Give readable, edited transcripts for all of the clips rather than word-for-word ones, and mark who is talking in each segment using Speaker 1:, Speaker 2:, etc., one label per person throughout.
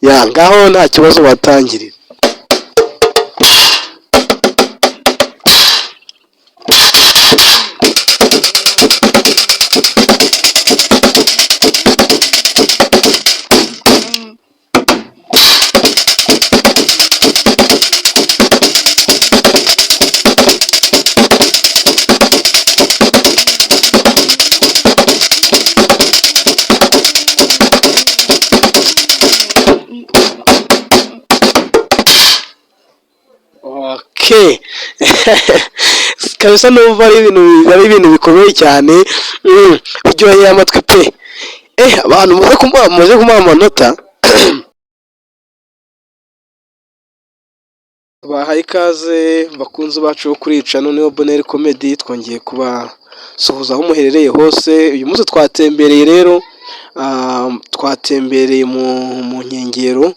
Speaker 1: ya ngaho nta kibazo watangirira. Okay. Kabisa numva ari ibintu bikomeye cyane, biryoheye amatwi pe. Abantu muze kumuha amanota. Bahaye ikaze bakunzi bacu bo kuri channel Neo Bonheur Comedy, twongeye kubasuhuza aho muherereye hose. Uyu munsi twatembereye rero, twatembereye mu nkengero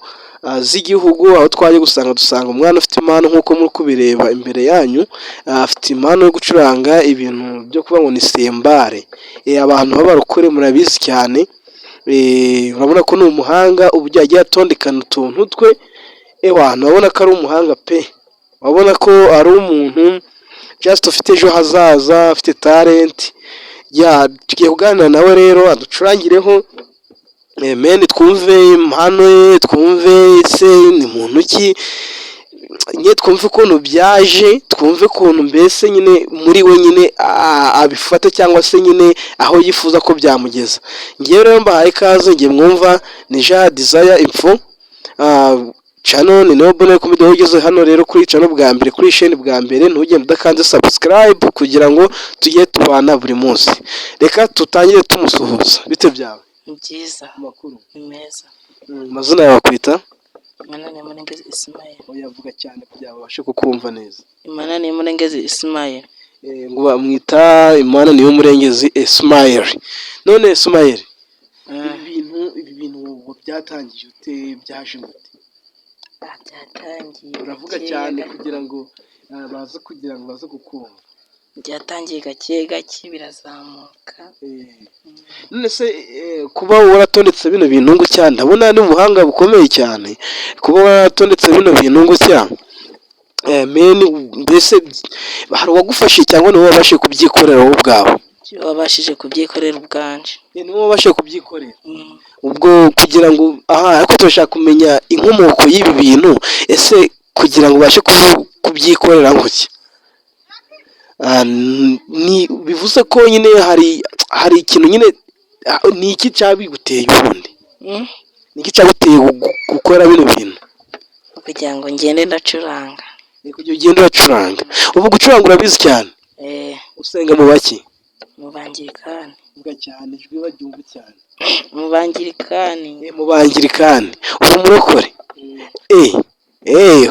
Speaker 1: z'igihugu, aho twaje dusanga umwana ufite impano nk'uko muri kubireba imbere yanyu. Afite impano yo gucuranga ibintu byo kuvuga ngo ni sembare. Abantu b'abarokore murabizi cyane, urabona ko ni umuhanga, uburyo yagiye atondekana utuntu twe. Abantu babona ko ari umuhanga pe, babona ko ari umuntu just ufite ejo hazaza, afite talent. Tugiye kuganira nawe rero aducurangireho, meni twumve impano ye, twumve se ni muntu ki, nyine twumve ukuntu byaje, twumve ukuntu mbese nyine muri we nyine abifata, cyangwa se nyine aho yifuza ko byamugeza. Ngewe rero mbahaye ikaze, ngiye mwumva ni Jean Desire Info, channel ni Neo Bonheur Comedy. Aho ugeze hano rero kuri channel bwa mbere, kuri chaîne bwa mbere, ntugende udakanze subscribe kugira ngo tujye tubana buri munsi. Reka tutangire tumusuhuza. Bite byawe?
Speaker 2: Ni byiza.
Speaker 1: Amakuru
Speaker 2: Ni meza.
Speaker 1: Amazina yawe bakwita?
Speaker 2: Imana Murengezi Ismael.
Speaker 1: Yavuga cyane kugira babashe kukumva neza.
Speaker 2: Imana Murengezi Ismael.
Speaker 1: Ngo bamwita Imana Murengezi Ismael. None Ismael, ibi bintu byatangiye ute, byaje gute?
Speaker 2: Byatangiye.
Speaker 1: Uravuga cyane kugira ngo baze kukumva.
Speaker 2: Byatangiye gake gake birazamuka.
Speaker 1: None se kuba waratondetse bino bintu ngutya, ndabona ni ubuhanga bukomeye cyane. Kuba waratondetse bino bintu ngutya, mbese hari uwagufashe cyangwa niwe wabashije kubyikorera wowe ubwawe?
Speaker 2: Wabashije kubyikorera ubwanje.
Speaker 1: Niwe wabashije kubyikorera. Ubwo kugira ngo ariko turashaka kumenya inkomoko y'ibi bintu, ese kugira ngo ubashe kubyikorera gutya, bivuze ko nyine hari ikintu nyine, ni iki cyabiguteye ubundi? Ni iki cyaguteye gukora bino bintu?
Speaker 2: Kugira ngo ngende ndacuranga.
Speaker 1: Kugira ugende uracuranga. Ubu gucuranga urabizi cyane? Usenga mu baki?
Speaker 2: Mu bangirikani.
Speaker 1: Vuga cyane, ijwi baryumva cyane.
Speaker 2: Mu bangirikani.
Speaker 1: Mu bangirikani. Uri umurokore?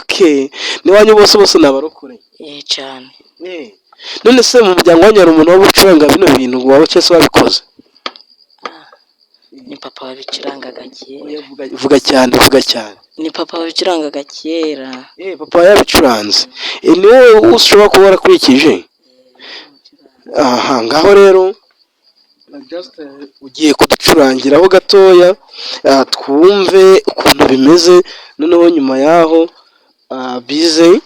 Speaker 1: Okay. N'iwanyu bose ni abarokore?
Speaker 2: Cyane.
Speaker 1: None se mu muryango wanyu hari umuntu waba ucuranga bino bintu waba cyese wabikoze?
Speaker 2: Ni papa wabicurangaga kera.
Speaker 1: Vuga cyane.
Speaker 2: Ni papa wabicurangaga kera.
Speaker 1: Papa yabicuranze. Ni wowe ushobora kuba warakurikije? Ngaho rero ugiye kuducurangiraho gatoya, twumve ukuntu bimeze, noneho nyuma yaho bize.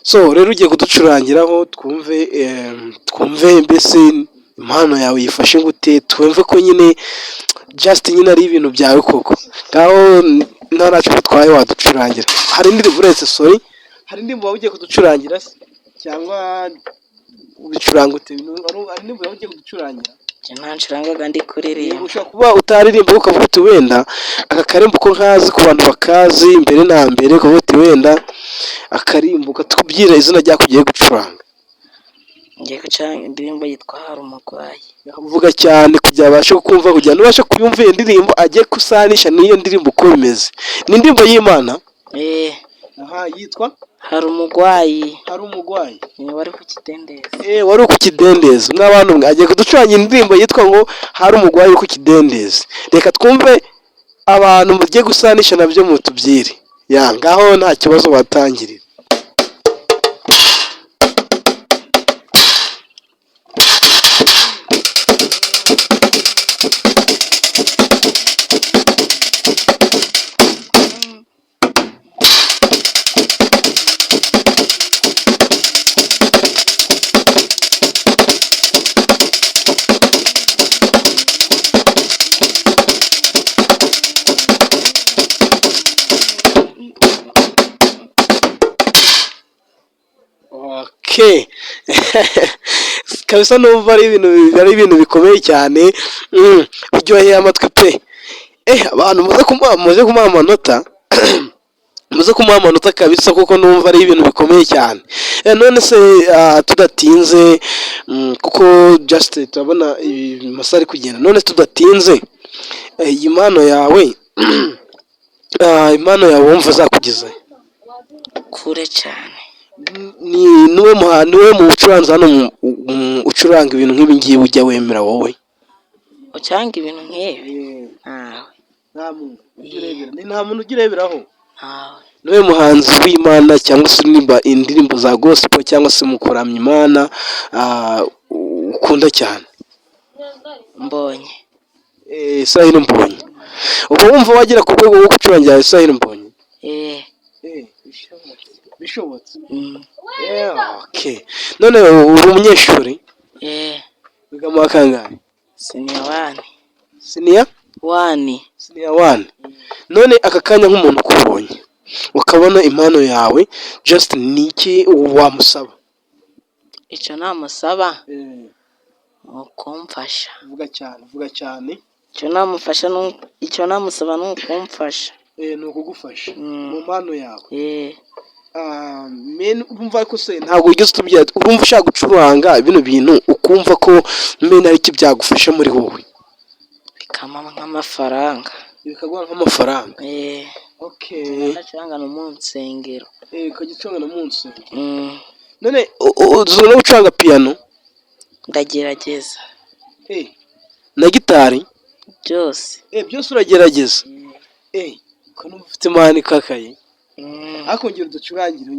Speaker 1: So rero ugiye kuducurangiraho twumve mbese impano yawe yifashe gute, twumve ko nyine just nyine ari ibintu byawe koko. Ngaho ntacyo bitwaye waducurangira. Hari indirimbo uretse hari indirimbo waba ugiye kuducurangira se, cyangwa ubicuranga ute? Hari indirimbo waba ugiye kuducurangira?
Speaker 2: Nta ncurangaga ndi kuririmba.
Speaker 1: Ushobora kuba utaririmba ukavuga uti wenda aka karimbo ko nkazi ku bantu bakazi mbere na mbere, ukavuga uti wenda akarimbo katubwira izina ryako ugiye gucuranga.
Speaker 2: Ngiye gucuranga indirimbo yitwa Hari Umurwayi.
Speaker 1: Uvuga cyane kugira abashe kukumva, kugira ngo ubashe kuyumva iyo ndirimbo ajye gusanisha n'iyo ndirimbo uko bimeze. Ni indirimbo y'Imana? Yitwa
Speaker 2: Hari Umurwayi.
Speaker 1: Hari Umurwayi.
Speaker 2: Wari ku kidendezi.
Speaker 1: Wari ku kidendezi. N'abantu agiye kuducurangira indirimbo yitwa ngo Hari Umurwayi uri ku kidendezi. Reka twumve abantu mugiye gusanisha nabyo mutubyire. Ngaho nta kibazo batangirira. okay. Kabisa numva ari ibintu bikomeye cyane, biryoheye amatwi pe. Abantu muze kumuha amanota muze kumuha amanota kabisa, kuko numva ari ibintu bikomeye cyane. None se tudatinze, kuko just turabona amasaha ari kugenda, none tudatinze, iyi mpano yawe impano yawe wumva zakugeza
Speaker 2: kure cyane.
Speaker 1: niwe mu bucuranzi hano ucuranga ibintu nk'ibi ngibi ujya wemera wowe?
Speaker 2: Ucanga ibintu nk'ibi
Speaker 1: nta muntu ujya ureberaho?
Speaker 2: ntawe.
Speaker 1: niwe muhanzi w'Imana cyangwa se uririmba indirimbo za gospel cyangwa se mu kuramya Imana ukunda cyane?
Speaker 2: Mbonye.
Speaker 1: Israel Mbonyi. Uba wumva wagera ku rwego rwo gucurangira Israel Mbonyi? Bishobotse. Okay. None uri umunyeshuri? Wiga mu wa kangahe? Senior 1. None aka kanya nk'umuntu ukubonye ukabona impano yawe, just niki wamusaba?
Speaker 2: Icyo namusaba ukumfasha.
Speaker 1: Vuga cyane.
Speaker 2: Icyo namusaba ni ukumfasha.
Speaker 1: Ni ukugufasha mu mpano yawe. Urumva ko se ntabwo ugeze utubwira, urumva ushaka gucuranga bino bintu ukumva ko ari iki byagufasha muri wowe?
Speaker 2: Bikamama nk'amafaranga.
Speaker 1: Bikaguha nk'amafaranga? Okay.
Speaker 2: Ndacuranga no mu nsengero.
Speaker 1: Ukajya ucuranga no mu nsengero. None uzi no gucuranga piano?
Speaker 2: Ndagerageza.
Speaker 1: Na gitari?
Speaker 2: Byose.
Speaker 1: Byose uragerageza? Ko numva ufite impano ikakaye. Akongera uducurangire.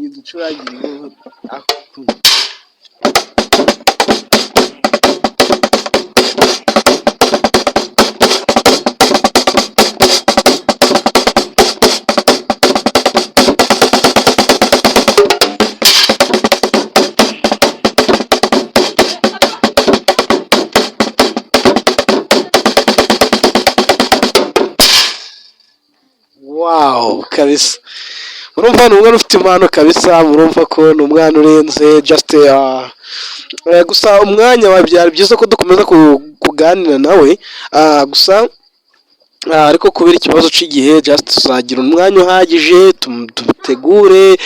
Speaker 1: Wow, kabisa. Murumva ni umwana ufite impano kabisa, murumva ko ni umwana urenze just gusa umwanya wabyara byiza ko dukomeza kuganira nawe, gusa ariko kubera ikibazo cy'igihe just tuzagira umwanya uhagije tutegure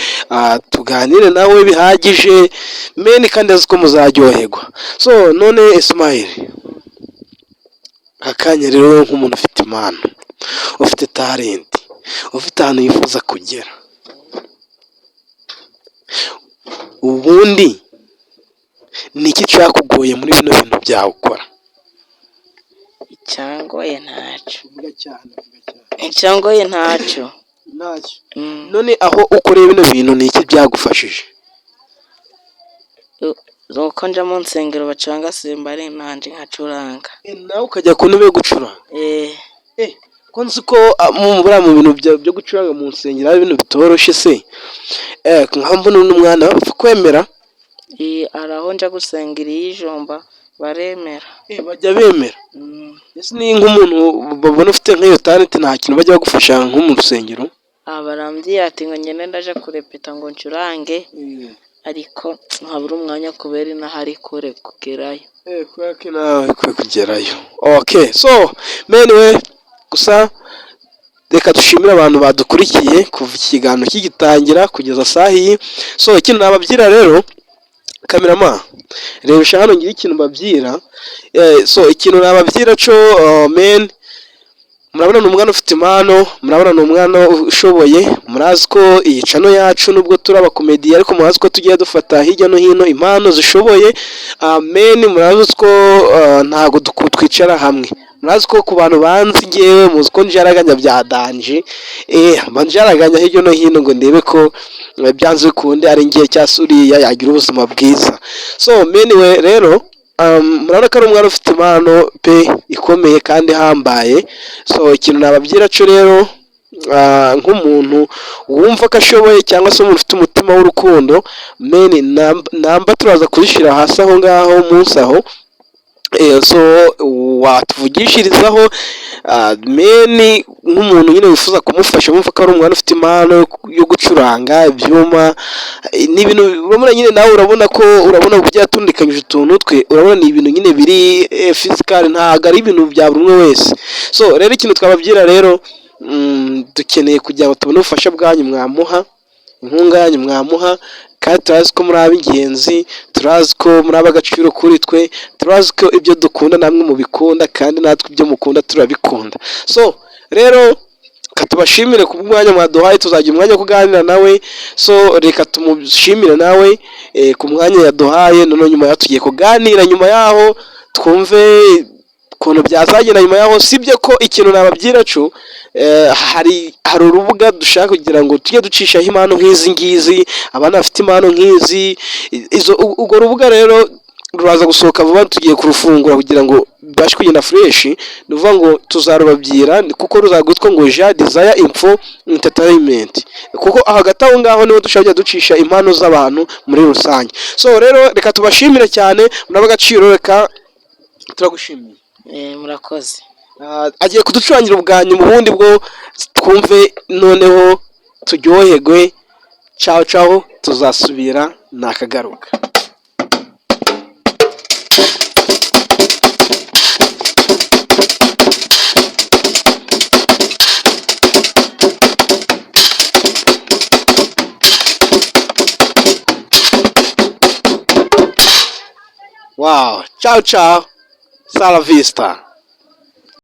Speaker 1: tuganire nawe bihagije kandi azi ko muzaryoherwa. So none Ismail, akanya rero nk'umuntu ufite impano, ufite talent, ufite ahantu yifuza kugera, ubundi ni iki cyakugoye muri bino bintu byawe ukora?
Speaker 2: Icyangoye ntacyo.
Speaker 1: None aho ukoreye bino bintu ni iki byagufashije?
Speaker 2: Uko njya mu nsengero bacuranga simbari nanjye nkacuranga.
Speaker 1: Nawe ukajya ku ntebe yo gucuranga? Ko nzi ko mu bintu byo gucuranga mu nsengero ari ibintu bitoroshye se. Nkambona n'umwana bapfa kwemera?
Speaker 2: Hari aho njya gusengera iy'ijomba baremera.
Speaker 1: Bajya bemera? Ese ni nk'umuntu babona ufite nk'iyo talent nta kintu bajya bagufasha nko mu rusengero?
Speaker 2: Barambwira ati ngo ngende ndaje kurepeta ngo ncurange, ariko nkabura umwanya kubera inaha ari kure kugerayo.
Speaker 1: Kubera ko inaha ari kure kugerayo. Okay, so anyway, gusa reka dushimire abantu badukurikiye kuva ikiganiro kigitangira kugeza saa iyi. So ikintu nababyira rero, kamerama rebesha hano ngira ikintu babyira. So ikintu nababyira cyo murabona ni umwana ufite impano, murabona ni umwana ushoboye, murazi ko iyi channel yacu nubwo turi abakomediye ariko murazi ko tugiye dufata hirya no hino impano zishoboye. Murazi ko ntago twicara hamwe, murazi ko ku bantu banzi ngewe muzi ko njaraganya bya danje, banjaraganya hirya no hino ngo ndebe ko byanze bikunde ari ngiye cyasuriya yagira ubuzima bwiza. So anyway rero murabona ko ari umwana ufite impano pe ikomeye kandi hambaye. So ikintu nababyira cyo rero, nk'umuntu wumva ko ashoboye cyangwa se umuntu ufite umutima w'urukundo, namba turaza kuzishyira hasi aho ngaho munsi aho, so watuvugishirizaho meni nk'umuntu nyine wifuza kumufasha wumva ko ari umwana ufite impano yo gucuranga ibyuma n'ibintu urabona nyine nawe urabona uburyo yatundikanyije utuntu twe, urabona ni ibintu nyine biri fizikali, ntabwo ari ibintu bya buri umwe wese. So rero ikintu twababwira rero, dukeneye kugira ngo tubone ubufasha bwanyu mwamuha, inkunga yanyu mwamuha, kandi turazi ko muri ab'ingenzi, turazi ko muri ab'agaciro kuri twe, turazi ko ibyo dukunda namwe mubikunda kandi natwe ibyo mukunda turabikunda. So rero tubashimire ku mwanya mwaduhaye, tuzagira umwanya wo kuganira nawe. So reka tumushimire nawe ku mwanya yaduhaye. Noneho nyuma yaho tugiye kuganira, nyuma yaho twumve ukuntu byazagenda nyuma yaho. Sibye ko ikintu nababwira cyo hari urubuga dushaka kugira ngo tujye ducishaho impano nk'izi ngizi, abana bafite impano nk'izi. Urwo rubuga rero ruraza gusohoka vuba, tugiye kurufungura kugira ngo bibashe kugenda fresh. Ni ukuvuga ngo tuzarubabwira kuko ruzagwitwa ngo Ja Desire Info Entertainment, kuko hagati aho ngaho niho dushaka kujya ducisha impano z'abantu muri rusange. So rero reka tubashimire cyane, muri agaciro, reka turagushimiye.
Speaker 2: Murakoze.
Speaker 1: Agiye kuducurangira ubwanyu mu bundi bwo twumve, noneho turyoherwe. Ciao ciao, tuzasubira nakagaruka. Wow, ciao ciao, sala vista.